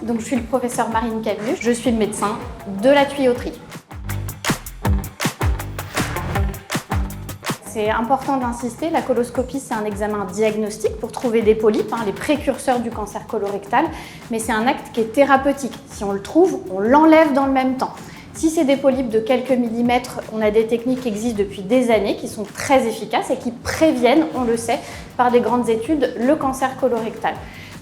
Donc, je suis le professeur Marine Camus, je suis le médecin de la tuyauterie. C'est important d'insister, la coloscopie c'est un examen diagnostique pour trouver des polypes, les précurseurs du cancer colorectal, mais c'est un acte qui est thérapeutique. Si on le trouve, on l'enlève dans le même temps. Si c'est des polypes de quelques millimètres, on a des techniques qui existent depuis des années, qui sont très efficaces et qui préviennent, on le sait, par des grandes études, le cancer colorectal.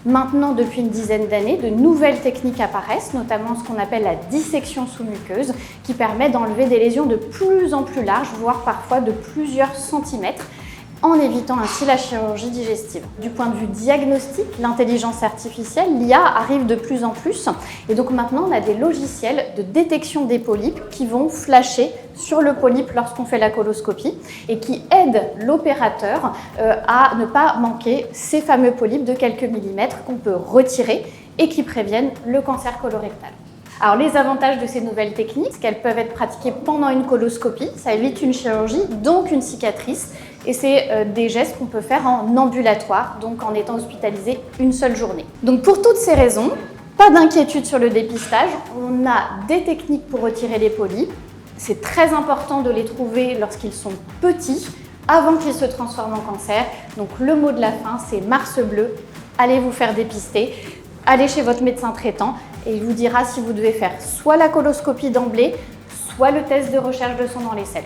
Maintenant, depuis une dizaine d'années, de nouvelles techniques apparaissent, notamment ce qu'on appelle la dissection sous muqueuse, qui permet d'enlever des lésions de plus en plus larges, voire parfois de plusieurs centimètres, en évitant ainsi la chirurgie digestive. Du point de vue diagnostic, l'intelligence artificielle, l'IA, arrive de plus en plus. Et donc maintenant, on a des logiciels de détection des polypes qui vont flasher sur le polype lorsqu'on fait la coloscopie et qui aident l'opérateur à ne pas manquer ces fameux polypes de quelques millimètres qu'on peut retirer et qui préviennent le cancer colorectal. Alors les avantages de ces nouvelles techniques, c'est qu'elles peuvent être pratiquées pendant une coloscopie, ça évite une chirurgie, donc une cicatrice, et c'est des gestes qu'on peut faire en ambulatoire, donc en étant hospitalisé une seule journée. Donc pour toutes ces raisons, pas d'inquiétude sur le dépistage, on a des techniques pour retirer les polypes, c'est très important de les trouver lorsqu'ils sont petits, avant qu'ils se transforment en cancer, donc le mot de la fin c'est Mars bleu, allez vous faire dépister. Allez chez votre médecin traitant et il vous dira si vous devez faire soit la coloscopie d'emblée, soit le test de recherche de sang dans les selles.